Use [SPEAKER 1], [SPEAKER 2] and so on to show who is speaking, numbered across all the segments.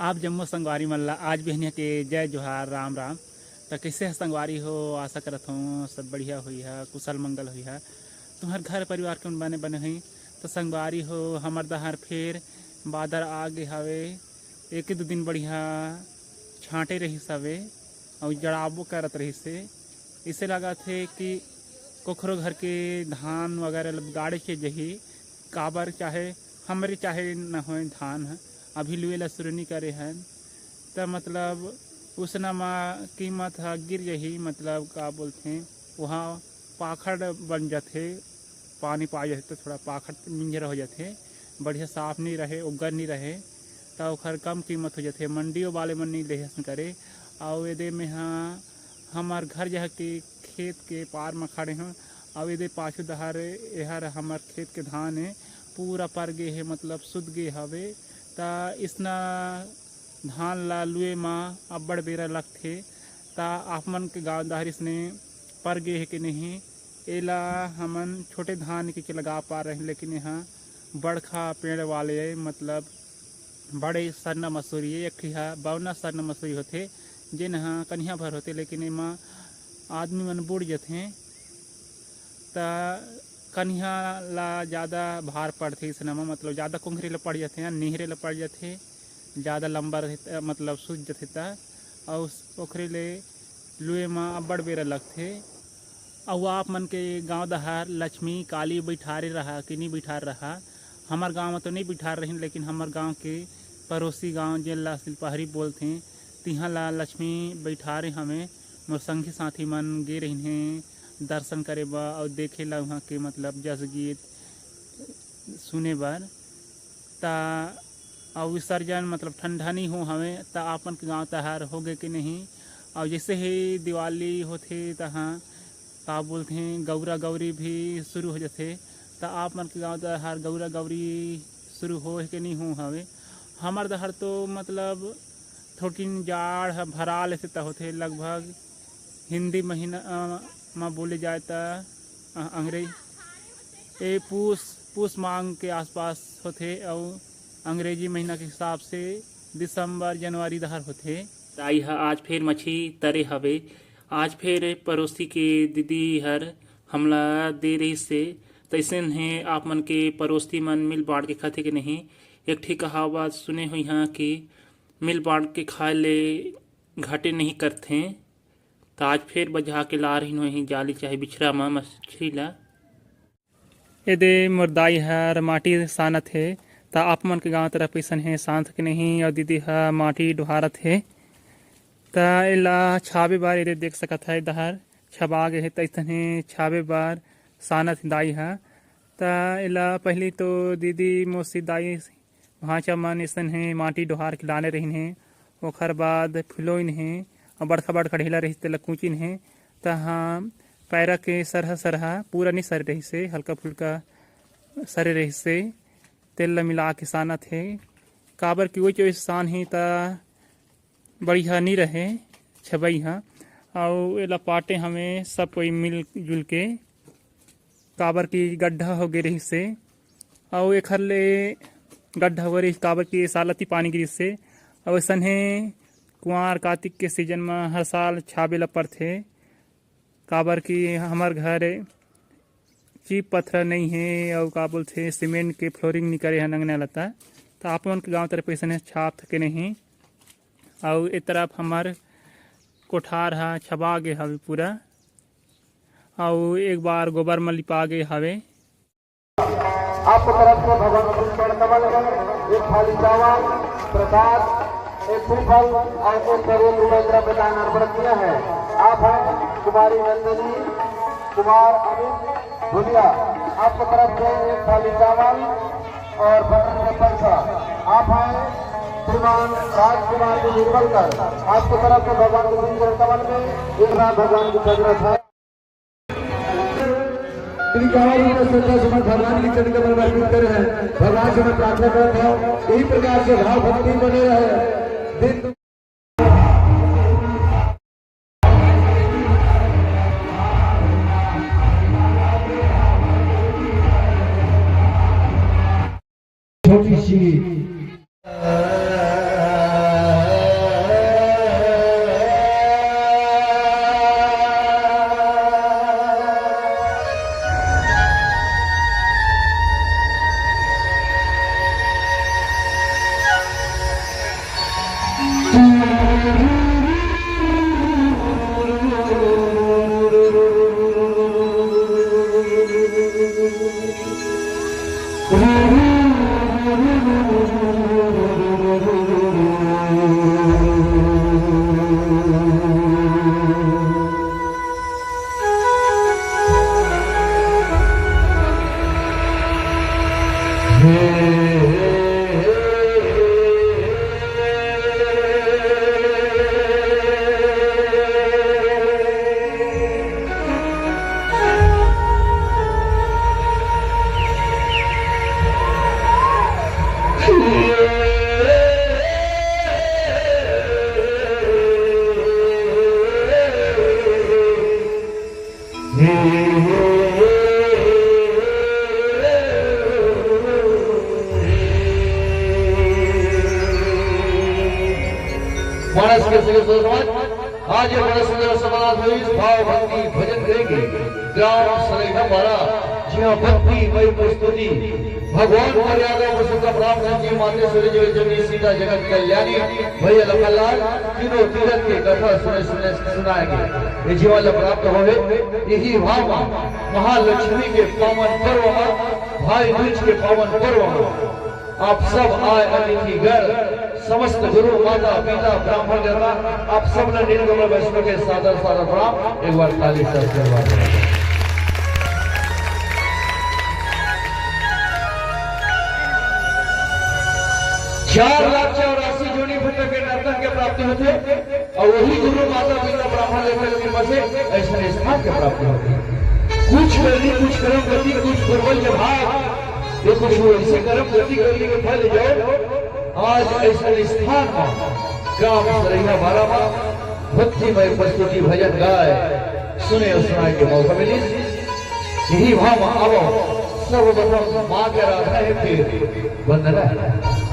[SPEAKER 1] आप जम्मो संगवारी मल्ला आज बिहनिया के जय जोहार राम राम। तो कैसे है संगवारी हो, आशा करत हूँ सब बढ़िया हुई है, कुशल मंगल हुई है। तुम्हारे घर परिवार के बने बने हुई तो संगवारी हो हमार दहार फिर बादर आगे हवे। एक दो दिन बढ़िया छाँटे रही सवे और जड़ाबो करत रही से इसे लगा थे कि कोखरो घर के धान वगैरह गाड़े के जही काबर चाहे हमारे चाहे न हो धान है अभी लुएला शुरू नहीं करे हैं। तो मतलब उसना माँ कीमत है गिर यही मतलब का बोलते हैं वहाँ पाखड़ बन जाते, पानी पा जाते तो थोड़ा पाखड़ मिंजर हो जाते, बढ़िया साफ नहीं रहे उगर नहीं रहे तो खर कम कीमत हो जाते, मंडियों वाले मन नहीं ले करे। और ये में हाँ हमार घर जहाँ के खेत के पार में खड़े हैं और ये पाछू दहार यार हमार खेत के धान है पूरा पर गे है मतलब सुध गे हवे। ता इसना धान ला लुए माँ अब्बड़ बेरा लगथे ता आप मन के गाँव दाहर इसने पर गे है कि नहीं एला हमन छोटे धान के लगा पा रहे हैं, लेकिन यहाँ बड़खा पेड़ वाले मतलब बड़े सरना मसूरी एक बवना सरना मसूरी होते जिन हाँ कन्हिया भर होते, लेकिन एमा आदमी मन बुड़ जाते ता कन्हिया ला ज़्यादा भार पड़ते इस नमा मतलब ज़्यादा कुंखरी ला पड़ जाते हैं, निहरे ला पड़ जाते, ज़्यादा लंबा रहते मतलब सूझ जाते था और ओखरे ले लुए माँ अब्बड़ बेरा लगते। और आप मन के गांव दहार लक्ष्मी काली बैठारे रहा कि नहीं बैठार रहा, हमार गांव में तो नहीं बैठार रही, लेकिन हमार गांव के पड़ोसी गांव जिला सिलपहरी बोलते हैं तिहाँ ला लक्ष्मी बैठारे हमें मोर संगी साथी मन गे रही हैं दर्शन करे बा और देखे ला वहाँ के मतलब जस गीत सुने बार ता और विसर्जन मतलब ठंडा नहीं हो हमें ता आपन के गाँव तहार हो गए कि नहीं। और जैसे ही दिवाली होते तहाँ का बोलते हैं गौरा गौरी भी शुरू हो जाते ता आप मन के गाँव तहार गौरा गौरी शुरू हो कि नहीं हो हवे। हमार दहार तो मतलब थोड़ी जाड़ भराल ऐसे होते लगभग हिंदी महीना में बोले जाए तो अंग्रेजी ये पूस मांग के आसपास होते और अंग्रेजी महीना के हिसाब से दिसंबर जनवरी दहार होते। ताई हा आज फिर मछली तरे हवे, आज फिर पड़ोसी के दीदी हर हमला दे रही से तैसे है आप मन के पड़ोसी मन मिल बांट के खाते कि नहीं। एक ठीक कहावत सुने हुई हाँ कि मिल बांट के खाए ले घाटे नहीं करते, तो आज फिर बजा के ला रही हुई जाली चाहे बिछड़ा में मछली ला। यदि मुर्दाई हर माटी सानत है तो आप मन के गाँव तरफ ऐसा है शांत के नहीं और दीदी हर माटी डुहारत है तो एला छाबे बार ये देख सकत है दहर छबा गए है तैसन है छाबे बार सानत दाई है तो एला पहली तो दीदी मोसी दाई भाँचा मन ऐसा है माटी डुहार के लाने रही हैं, ओखर बाद फुलोइन है और बड़का बड़का ढेला रही तेला कूचिन है तहाँ पैरा के सरहा सरहा पूरा नहीं सर रही से हल्का फुल्का सरे रही से तेल ला मिला के साना थे काबर की वही चोइस सान ही ता बढ़िया नहीं रहे छबई हाँ। और एला पाटे हमें सब कोई मिल जुल के काबर की गड्ढा हो गए रही से और एक ले गड्ढा हो रही काबर की सालती पानी गिरी से और ऐसा है कुंवार कार्तिक के सीजन में हर साल छाबे ला पड़थे काबर की हमार घर चीप पत्थर नहीं है और का बोलते सीमेंट के फ्लोरिंग नहीं करे हैं अंगना लता तो आप मन के गाँव तरफ ऐसा छाप के नहीं। और एक तरफ हमार कोठार है छबा गए हवे पूरा और एक बार गोबर में लिपा गए हवे।
[SPEAKER 2] आपको तरफ से भगवान कमल एक थाली चावल प्रसाद एक फल और एक करोड़ रुपए द्रव्य दान अर्पण किया है। आप हैं कुमारी नंदिनी कुमार अमित भुलिया, आपकी तरफ से एक थाली चावल और बटन का पैसा। आप हैं श्रीमान राजकुमार जी निर्मलकर, आपकी तरफ से भगवान के कमल में एक रात भगवान की जगरत है। भगवान की चरण कमल में अर्पित करे हैं, भगवान से मैं प्रार्थना करता हूँ यही प्रकार से भाव भक्ति बने रहे। छोटी सी मानस के आज ये बड़ा सुंदर समाज हुई भाव भक्ति भजन करेंगे ग्राम सरेगा मारा जिया भक्ति मई प्रस्तुति भगवान मर्यादा पुरुषोत्तम रामचंद्र जी माते सूर्य जो जमी सीता जगत कल्याणी भैया लखनलाल तीनों तीरथ के कथा सुनाएंगे ये जीवन प्राप्त होवे यही भाव महालक्ष्मी के पावन पर्व भाई दूज के पावन पर्व आप सब आए अतिथि गण समस्त गुरु माता पिता ब्राह्मण जनता आप सब ने नीलकमल वैष्णव के सादर सादर प्रणाम एक बार ताली से आशीर्वाद दें 4,84,000 जोड़ी पुत्र के नर्तन के प्राप्ति होते और वही गुरु माता पिता ब्राह्मण लेकर कृपा से ऐसे स्थान के प्राप्ति होती कुछ करनी कुछ कर्म गति कुछ पूर्वज भाग ये कुछ ऐसे कर्म गति करने के फल जाओ आज ऐसे स्थान में ग्राम सरैया बारा भक्तिमय प्रस्तुति भजन गाय सुने और सुनाए के मौका मिली यही भाव आवो सर्वप्रथम माँ के आराधना है फिर वंदना है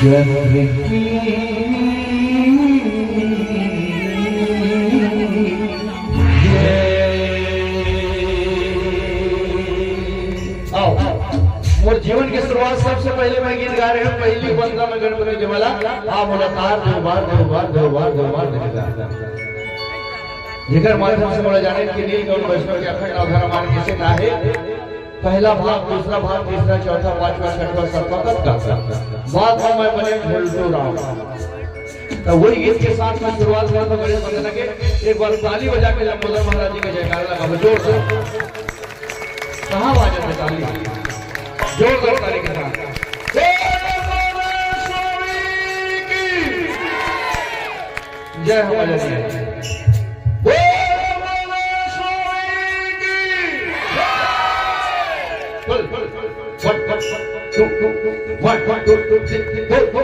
[SPEAKER 2] चंद्र की मोर जीवन की शुरुआत सबसे पहले मैं गीत गा रहे हूँ। पहली वंदना में गणपति जी वाला आप मुलाकात देवबार देवबार देवबार देवबार देवबार जिकर माध्यम से बोला जाने के लिए गौर वैष्णव के अखंड अवधारण मान कैसे ना है। पहला भाग, दूसरा भाग, तीसरा, चौथा, पांचवा, छठवा, सातवां तक का बाद में मैं बने ढोलटू राम। तो वही गीत के साथ में शुरुआत हुआ तो गणेश वंदना के एक बार ताली बजा के लंबोदर महाराज जी का जयकारा लगा जोर से। कहाँ बाजा थे ताली? जोरदार ताली के साथ। जय हो माता दी। One, two, three, go.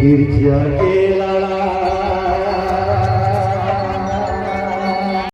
[SPEAKER 3] तिरछा केला